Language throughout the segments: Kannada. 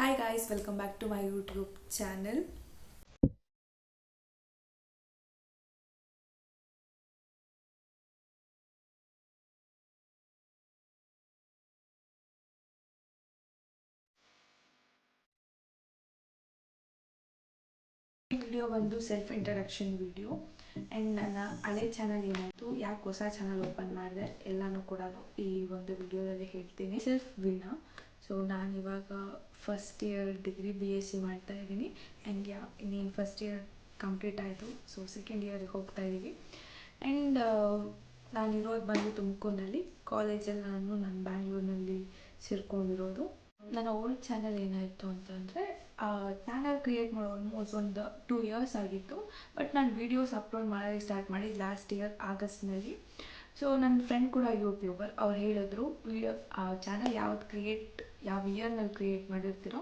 Hi guys, welcome back to my YouTube channel. ಈ ವಿಡಿಯೋ ಬಂದು ಸೆಲ್ಫ್ ಇಂಟ್ರಡಕ್ಷನ್ ವಿಡಿಯೋ ಆ್ಯಂಡ್ ನನ್ನ ಹಳೆ ಚಾನಲ್ ಏನಾಯಿತು, ಯಾಕೆ ಹೊಸ ಚಾನಲ್ ಓಪನ್ ಮಾಡಿದೆ ಎಲ್ಲನೂ ಕೂಡ ಈ ಒಂದು ವಿಡಿಯೋದಲ್ಲಿ ಹೇಳ್ತೀನಿ. ಸೆಲ್ಫ್ ವೀಣಾ. ಸೊ ನಾನಿವಾಗ ಫಸ್ಟ್ ಇಯರ್ ಡಿಗ್ರಿ BSc ಮಾಡ್ತಾ ಇದ್ದೀನಿ ಆ್ಯಂಡ್ ಇನ್ನೇನು ಫಸ್ಟ್ ಇಯರ್ ಕಂಪ್ಲೀಟ್ ಆಯಿತು. ಸೊ ಸೆಕೆಂಡ್ ಇಯರಿಗೆ ಹೋಗ್ತಾ ಇದ್ದೀವಿ ಆ್ಯಂಡ್ ನಾನಿರೋದು ಬಂದು ತುಮಕೂರಿನಲ್ಲಿ. ಕಾಲೇಜಲ್ಲಿ ನಾನು ಬ್ಯಾಂಗ್ಳೂರಿನಲ್ಲಿ ಸೇರ್ಕೊಂಡಿರೋದು. ನನ್ನ ಓಲ್ಡ್ ಚಾನಲ್ ಏನಾಯಿತು ಅಂತಂದರೆ, ಚಾನಲ್ ಕ್ರಿಯೇಟ್ ಮಾಡೋ ಆಲ್ಮೋಸ್ಟ್ ಒಂದು 2 ಇಯರ್ಸ್ ಆಗಿತ್ತು. ಬಟ್ ನಾನು ವೀಡಿಯೋಸ್ ಅಪ್ಲೋಡ್ ಮಾಡೋದಕ್ಕೆ ಸ್ಟಾರ್ಟ್ ಮಾಡಿ ಲಾಸ್ಟ್ ಇಯರ್ ಆಗಸ್ಟ್ನಲ್ಲಿ. ಸೊ ನನ್ನ ಫ್ರೆಂಡ್ ಕೂಡ ಯೂಟ್ಯೂಬರ್, ಅವ್ರು ಹೇಳಿದ್ರು ಚಾನಲ್ ಯಾವ ಇಯರ್ನಲ್ಲಿ ಕ್ರಿಯೇಟ್ ಮಾಡಿರ್ತೀರೋ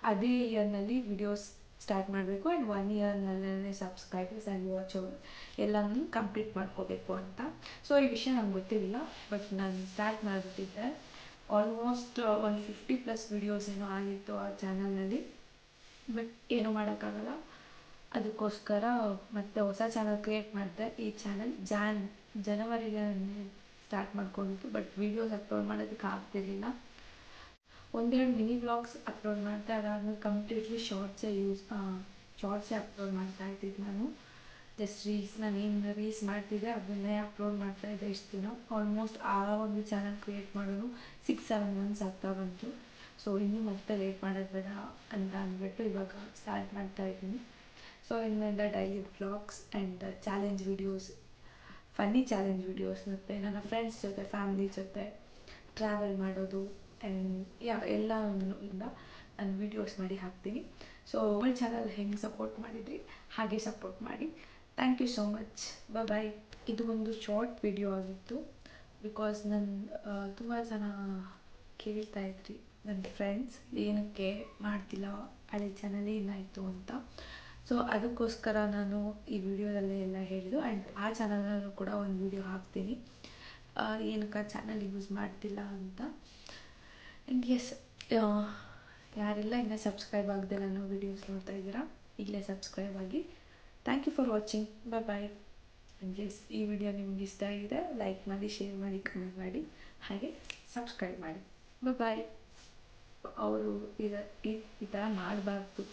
ಅದೇ ಇಯರ್ನಲ್ಲಿ ವೀಡಿಯೋಸ್ ಸ್ಟಾರ್ಟ್ ಮಾಡಬೇಕು ಆ್ಯಂಡ್ 1 ಇಯರ್ನಲ್ಲೇ ಸಬ್ಸ್ಕ್ರೈಬರ್ಸ್ ಆ್ಯಂಡ್ ವಾಚವರ್ ಎಲ್ಲನೂ ಕಂಪ್ಲೀಟ್ ಮಾಡ್ಕೋಬೇಕು ಅಂತ. ಸೊ ಈ ವಿಷಯ ನಂಗೆ ಗೊತ್ತಿರಲಿಲ್ಲ, ಬಟ್ ನಾನು ಸ್ಟಾರ್ಟ್ ಮಾಡಿಬಿಟ್ಟಿದ್ದೆ. ಆಲ್ಮೋಸ್ಟ್ ಒಂದು 50+ ವಿಡಿಯೋಸ್ ಏನೋ ಆಗಿತ್ತು ಆ ಚಾನಲ್ನಲ್ಲಿ. ಬಟ್ ಏನೂ ಮಾಡೋಕ್ಕಾಗಲ್ಲ, ಅದಕ್ಕೋಸ್ಕರ ಮತ್ತೆ ಹೊಸ ಚಾನಲ್ ಕ್ರಿಯೇಟ್ ಮಾಡಿದೆ. ಈ ಚಾನಲ್ ಜನವರಿಗೆ ಸ್ಟಾರ್ಟ್ ಮಾಡ್ಕೊಂಡಿತ್ತು, ಬಟ್ ವೀಡಿಯೋಸ್ ಅಪ್ಲೋಡ್ ಮಾಡೋದಕ್ಕೆ ಆಗ್ತಿರಲಿಲ್ಲ. ಒಂದೆರಡು ಮಿನಿ ವ್ಲಾಗ್ಸ್ ಅಪ್ಲೋಡ್ ಮಾಡಿದೆ, ಅದಾದಮೇಲೆ ಕಂಪ್ಲೀಟ್ಲಿ ಶಾರ್ಟ್ಸೇ ಅಪ್ಲೋಡ್ ಮಾಡ್ತಾ ಇದ್ದಿದ್ದು ನಾನು. ಜಸ್ಟ್ ನಾನೇನು ರೀಲ್ಸ್ ಮಾಡ್ತಿದ್ದೆ ಅದನ್ನೇ ಅಪ್ಲೋಡ್ ಮಾಡ್ತಾಯಿದ್ದೆ ಇಷ್ಟು ದಿನ. ಆಲ್ಮೋಸ್ಟ್ ಆ ಒಂದು ಚಾನಲ್ ಕ್ರಿಯೇಟ್ ಮಾಡೋದು 6-7 ಮಂತ್ಸ್ ಆಗ್ತಾ ಬಂತು. ಸೊ ಇನ್ನೂ ಮತ್ತೆ ಲೇಟ್ ಮಾಡೋದು ಬೇಡ ಅಂತ ಅಂದ್ಬಿಟ್ಟು ಇವಾಗ ಸ್ಟಾರ್ಟ್ ಮಾಡ್ತಾ ಇದ್ದೀನಿ. ಸೊ ಇನ್ನಿಂದ daily vlogs and challenge videos, funny challenge videos, ಮತ್ತು ನನ್ನ ಫ್ರೆಂಡ್ಸ್ ಜೊತೆ ಫ್ಯಾಮಿಲಿ ಜೊತೆ ಟ್ರಾವೆಲ್ ಮಾಡೋದು ಆ್ಯಂಡ್ ಎಲ್ಲದಿಂದ ನಾನು ವೀಡಿಯೋಸ್ ಮಾಡಿ ಹಾಕ್ತೀನಿ. ಸೊ ಒಳ್ಳೆ ಚಾನಲ್ ಹೆಂಗೆ ಸಪೋರ್ಟ್ ಮಾಡಿದ್ರಿ ಹಾಗೆ ಸಪೋರ್ಟ್ ಮಾಡಿ. Thank you so much. Bye. ಇದು ಒಂದು ಶಾರ್ಟ್ ವಿಡಿಯೋ ಆಗಿತ್ತು. ಬಿಕಾಸ್ ತುಂಬ ಜನ ಕೇಳ್ತಾಯಿದ್ರಿ ನನ್ನ ಫ್ರೆಂಡ್ಸ್, ಏನಕ್ಕೆ ಮಾಡ್ತಿಲ್ಲ, ಹಳೆ ಚಾನಲ್ ಏನಾಯಿತು ಅಂತ. ಸೊ ಅದಕ್ಕೋಸ್ಕರ ನಾನು ಈ ವಿಡಿಯೋದಲ್ಲೇ ಎಲ್ಲ ಹೇಳಿದ್ದು. ಆ್ಯಂಡ್ ಆ ಚಾನಲಲ್ಲೂ ಕೂಡ ಒಂದು ವಿಡಿಯೋ ಹಾಕ್ತೀನಿ, ಏನಕ್ಕೆ ಚಾನಲ್ ಯೂಸ್ ಮಾಡ್ತಿಲ್ಲ ಅಂತ. ಆ್ಯಂಡ್ ಎಸ್, ಯಾರೆಲ್ಲ ಇನ್ನೂ ಸಬ್ಸ್ಕ್ರೈಬ್ ಆಗದೆ ನಾನು ವೀಡಿಯೋಸ್ ನೋಡ್ತಾ ಇದ್ದೀರಾ, ಈಗಲೇ ಸಬ್ಸ್ಕ್ರೈಬ್ ಆಗಿ. Thank you for watching. Bye. And yes, ಈ ವಿಡಿಯೋ ನಿಮ್ಗೆ ಇಷ್ಟ ಆಗಿದೆ ಲೈಕ್ ಮಾಡಿ, ಶೇರ್ ಮಾಡಿ, ಕಮೆಂಟ್ ಮಾಡಿ, ಹಾಗೆ ಸಬ್ಸ್ಕ್ರೈಬ್ ಮಾಡಿ. ಬಾಯ್. ಅವರು ಈ ಥರ ಮಾಡಬಾರ್ದು.